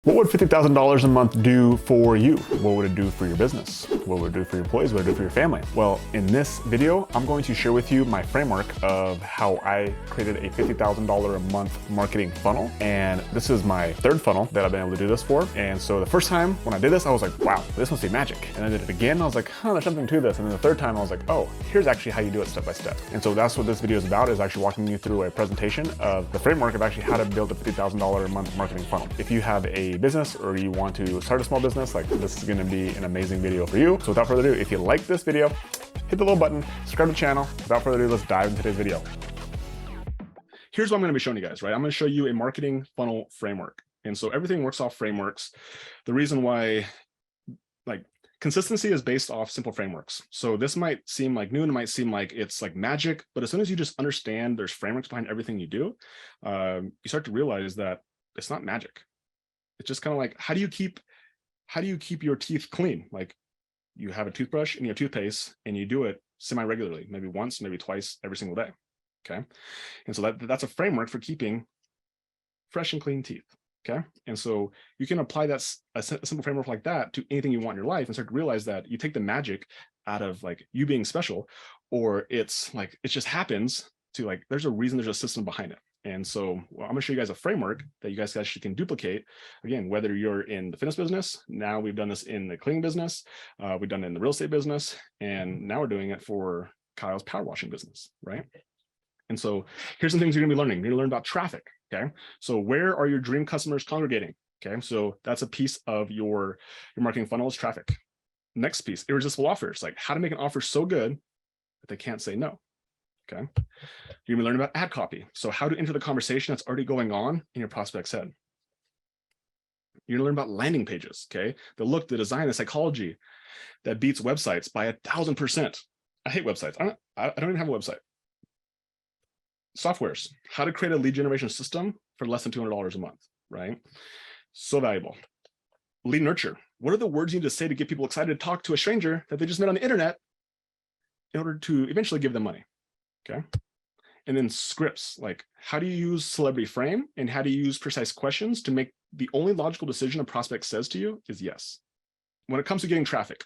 What would $50,000 a month do for you? What would it do for your business? What would it do for your employees? What would it do for your family? Well, in this video, I'm going to share with you my framework of how I created a $50,000 a month marketing funnel. And this is my third funnel that I've been able to do this for. And so the first time when I did this, I was like, wow, this must be magic. And I did it again. I was like, there's something to this. And then the third time I was like, oh, here's actually how you do it step by step. And so that's what this video is about, is actually walking you through a presentation of the framework of actually how to build a $50,000 a month marketing funnel. If you have a business or you want to start a small business, like this is going to be an amazing video for you. So without further ado, if you like this video, hit the little button, subscribe to the channel. Without further ado, let's dive into today's video. Here's what I'm going to be showing you guys, right? I'm going to show you a marketing funnel framework. And so everything works off frameworks. The reason why, like, consistency is based off simple frameworks. So this might seem like new and it might seem like it's like magic, but as soon as you just understand there's frameworks behind everything you do, you start to realize that it's not magic. It's just kind of like, how do you keep your teeth clean? Like, you have a toothbrush and you have toothpaste and you do it semi-regularly, maybe once, maybe twice every single day. Okay. And so that's a framework for keeping fresh and clean teeth. Okay. And so you can apply a simple framework like that to anything you want in your life and start to realize that you take the magic out of like you being special, or it's like, it just happens to, like, there's a reason, there's a system behind it. And so I'm going to show you guys a framework that you guys actually can duplicate. Again, whether you're in the fitness business, now we've done this in the cleaning business, we've done it in the real estate business, and now we're doing it for Kyle's power washing business, right? And so here's some things you're going to be learning. You're going to learn about traffic. Okay. So where are your dream customers congregating? Okay. So that's a piece of your marketing funnel, is traffic. Next piece, irresistible offers, like how to make an offer so good that they can't say no. Okay. You're going to learn about ad copy. So how to enter the conversation that's already going on in your prospect's head. You're going to learn about landing pages. Okay. The look, the design, the psychology that beats websites by 1,000%. I hate websites. I don't even have a website. Softwares, how to create a lead generation system for less than $200 a month, right? So valuable. Lead nurture. What are the words you need to say to get people excited to talk to a stranger that they just met on the internet in order to eventually give them money? Okay. And then scripts, like how do you use celebrity frame and how do you use precise questions to make the only logical decision a prospect says to you is yes. When it comes to getting traffic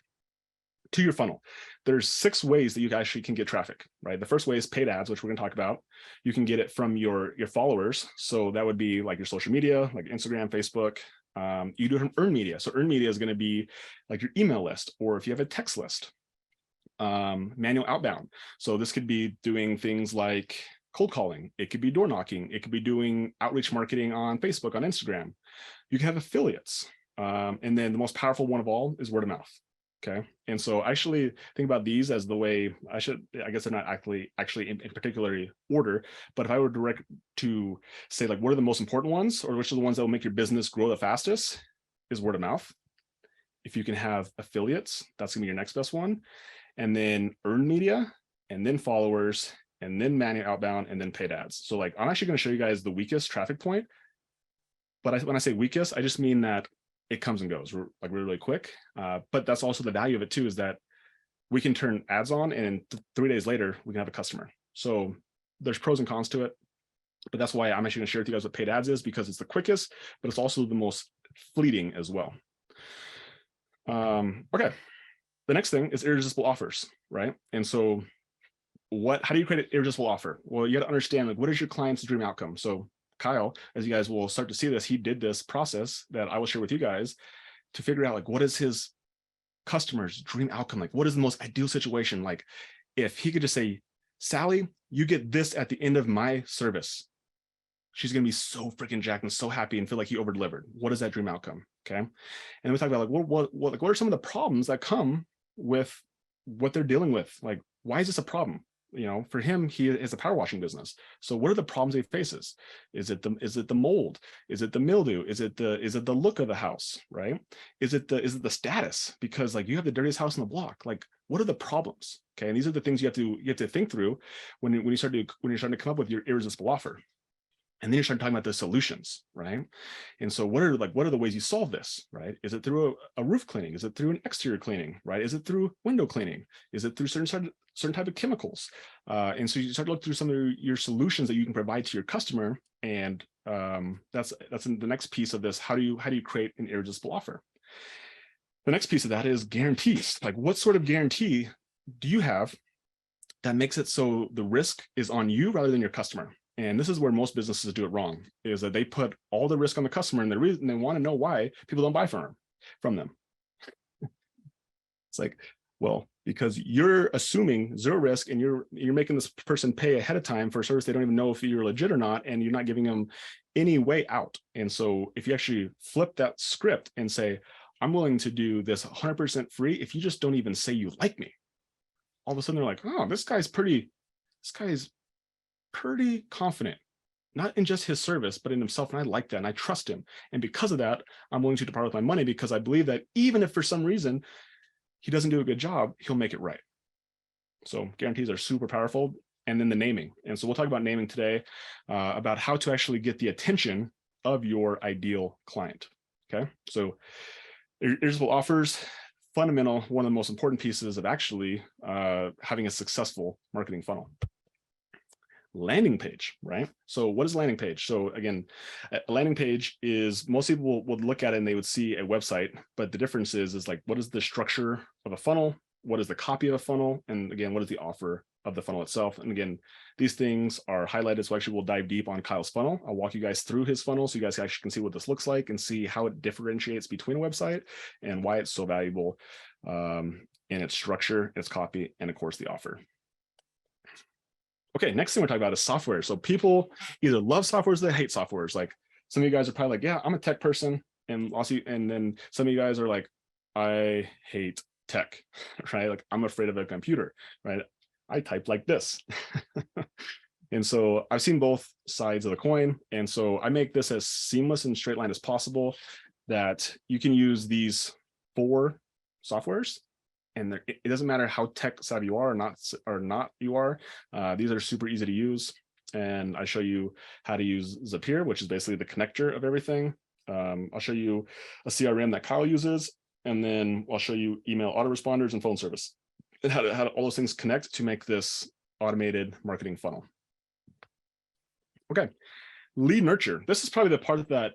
to your funnel, there's 6 ways that you actually can get traffic, right? The first way is paid ads, which we're going to talk about. You can get it from your followers. So that would be like your social media, like Instagram, Facebook. You do it from earned media. So earned media is going to be like your email list, or if you have a text list. Manual outbound. So this could be doing things like cold calling. It could be door knocking. It could be doing outreach marketing on Facebook, on Instagram. You can have affiliates. And then the most powerful one of all is word of mouth. Okay. And so I actually think about these as the way I guess they're not actually in particular order, but if I were to say like, what are the most important ones, or which are the ones that will make your business grow the fastest, is word of mouth. If you can have affiliates, that's gonna be your next best one. And then earned media, and then followers, and then manual outbound, and then paid ads. So like, I'm actually going to show you guys the weakest traffic point. But when I say weakest, I just mean that it comes and goes like really, really quick. But that's also the value of it too, is that we can turn ads on and 3 days later, we can have a customer. So there's pros and cons to it. But that's why I'm actually going to share with you guys what paid ads is, because it's the quickest, but it's also the most fleeting as well. Okay. The next thing is irresistible offers, right? And so how do you create an irresistible offer? Well, you got to understand, like, what is your client's dream outcome? So Kyle, as you guys will start to see this, he did this process that I will share with you guys to figure out, like, what is his customer's dream outcome? Like, what is the most ideal situation? Like, if he could just say, Sally, you get this at the end of my service, she's going to be so freaking jacked and so happy and feel like he over delivered. What is that dream outcome? Okay. And we talk about like, what are some of the problems that come with what they're dealing with? Like, why is this a problem? You know, for him, he is a power washing business. So what are the problems he faces? Is it the mold? Is it the mildew? Is it the look of the house? Right? Is it the status? Because like, you have the dirtiest house in the block. Like, what are the problems? Okay. And these are the things you have to think through when you're starting to come up with your irresistible offer. And then you start talking about the solutions, right? And so what are the ways you solve this, right? Is it through a roof cleaning? Is it through an exterior cleaning, right? Is it through window cleaning? Is it through certain type of chemicals? And so you start to look through some of your solutions that you can provide to your customer, and that's the next piece of this. How do you create an irresistible offer? The next piece of that is guarantees. Like, what sort of guarantee do you have that makes it so the risk is on you rather than your customer? And this is where most businesses do it wrong, is that they put all the risk on the customer, and the reason they want to know why people don't buy from them. It's like, well, because you're assuming zero risk, and you're making this person pay ahead of time for a service they don't even know if you're legit or not, and you're not giving them any way out. And so if you actually flip that script and say, I'm willing to do this 100% free if you just don't even say you like me, all of a sudden they're like, oh, this guy's pretty confident, not in just his service, but in himself. And I like that. And I trust him. And because of that, I'm willing to depart with my money, because I believe that even if for some reason he doesn't do a good job, he'll make it right. So guarantees are super powerful. And then the naming. And so we'll talk about naming today, about how to actually get the attention of your ideal client. Okay. So irresistible offers, fundamental, one of the most important pieces of actually having a successful marketing funnel. Landing page, right? So what is landing page? So again, a landing page is, most people would look at it and they would see a website, but the difference is like, what is the structure of a funnel? What is the copy of a funnel? And again, what is the offer of the funnel itself? And again, these things are highlighted. So actually we'll dive deep on Kyle's funnel. I'll walk you guys through his funnel so you guys actually can see what this looks like and see how it differentiates between a website and why it's so valuable in its structure, its copy, and of course the offer. Okay, next thing we're talking about is software. So people either love softwares or they hate softwares. Like, some of you guys are probably like, yeah, I'm a tech person. And also, and then some of you guys are like, I hate tech, right? Like, I'm afraid of a computer, right? I type like this. And so I've seen both sides of the coin. And so I make this as seamless and straight line as possible, that you can use these 4 softwares. And it doesn't matter how tech savvy you are or not you are. These are super easy to use. And I show you how to use Zapier, which is basically the connector of everything. I'll show you a CRM that Kyle uses, and then I'll show you email autoresponders and phone service, and how all those things connect to make this automated marketing funnel. Okay, lead nurture. This is probably the part that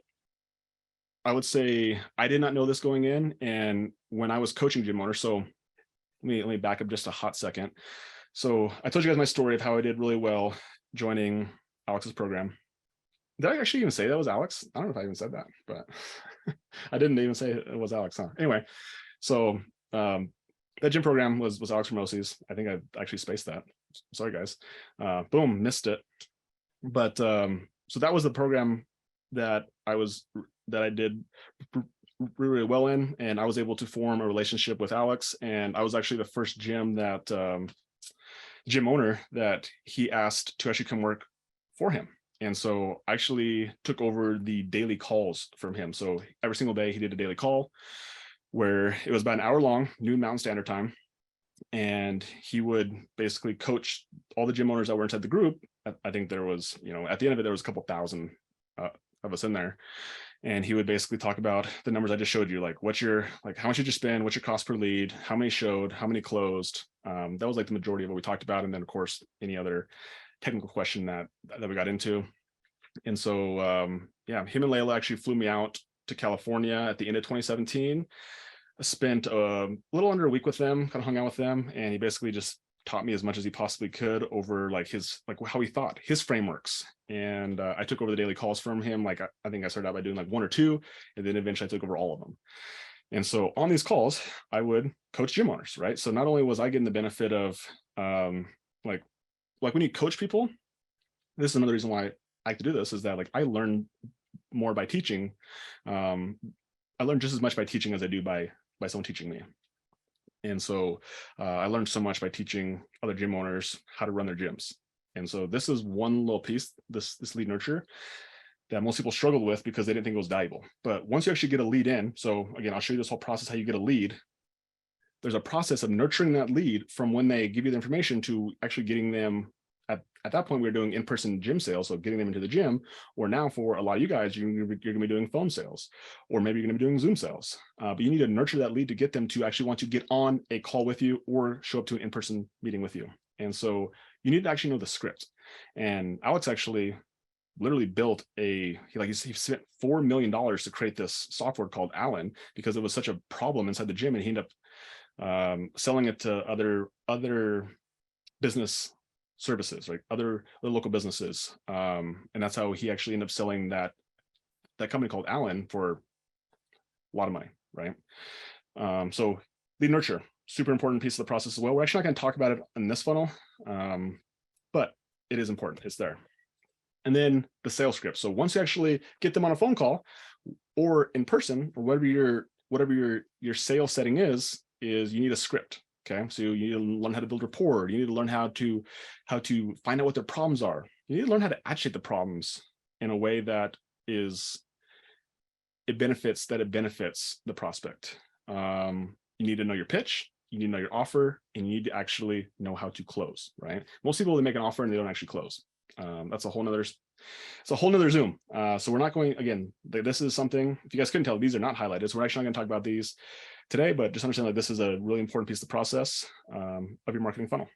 I would say I did not know this going in. And when I was coaching gym owners, so let me back up just a hot second. So I told you guys my story of how I did really well joining Alex's program. Did I actually even say that was Alex? I don't know if I even said that, but I didn't even say it was Alex, huh? Anyway, so that gym program was Alex Ramos's. I think I actually spaced that. Sorry, guys. Boom, missed it. But so that was the program that I did really well in, and I was able to form a relationship with Alex. And I was actually the first gym owner that he asked to actually come work for him. And so I actually took over the daily calls from him. So every single day he did a daily call where it was about an hour long, noon Mountain Standard Time. And he would basically coach all the gym owners that were inside the group. I think there was, at the end of it, there was a couple thousand of us in there. And he would basically talk about the numbers I just showed you, like how much did you spend, what's your cost per lead, how many showed, how many closed. That was like the majority of what we talked about. And then of course, any other technical question that we got into. And so, yeah, him and Layla actually flew me out to California at the end of 2017. I spent a little under a week with them, kind of hung out with them. And he basically just taught me as much as he possibly could over how he thought, his frameworks. And I took over the daily calls from him. Like, I think I started out by doing like 1 or 2, and then eventually I took over all of them. And so on these calls, I would coach gym owners, right? So not only was I getting the benefit of like when you coach people, this is another reason why I like to do this, is that like I learn more by teaching. I learn just as much by teaching as I do by someone teaching me. And so I learned so much by teaching other gym owners how to run their gyms. And so this is one little piece, this lead nurture, that most people struggled with because they didn't think it was valuable. But once you actually get a lead in, so again, I'll show you this whole process, how you get a lead. There's a process of nurturing that lead from when they give you the information to actually getting them. At that point, we were doing in-person gym sales, so getting them into the gym. Or now for a lot of you guys, you're going to be doing phone sales, or maybe you're going to be doing Zoom sales. But you need to nurture that lead to get them to actually want to get on a call with you or show up to an in-person meeting with you. And so you need to actually know the script. And Alex actually literally built he spent $4 million to create this software called Alan because it was such a problem inside the gym, and he ended up selling it to other business services, right? Other local businesses. And that's how he actually ended up selling that company called Alan for a lot of money, right? So lead nurture, super important piece of the process as well. We're actually not going to talk about it in this funnel, but it is important. It's there. And then the sales script. So once you actually get them on a phone call or in person, or whatever your sales setting is you need a script. Okay, so you need to learn how to build rapport. You need to learn how to find out what their problems are. You need to learn how to agitate the problems in a way that it benefits the prospect. You need to know your pitch. You need to know your offer, and you need to actually know how to close. Right? Most people, they make an offer and they don't actually close. That's a whole nother. It's a whole nother Zoom. So we're not going, again, this is something, if you guys couldn't tell, these are not highlighted. So we're actually not going to talk about these today, but just understand that this is a really important piece of the process of your marketing funnel.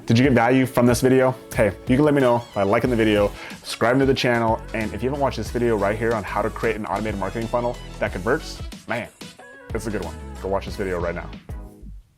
Did you get value from this video? Hey, you can let me know by liking the video, subscribing to the channel, and if you haven't watched this video right here on how to create an automated marketing funnel that converts, man, it's a good one. Go watch this video right now.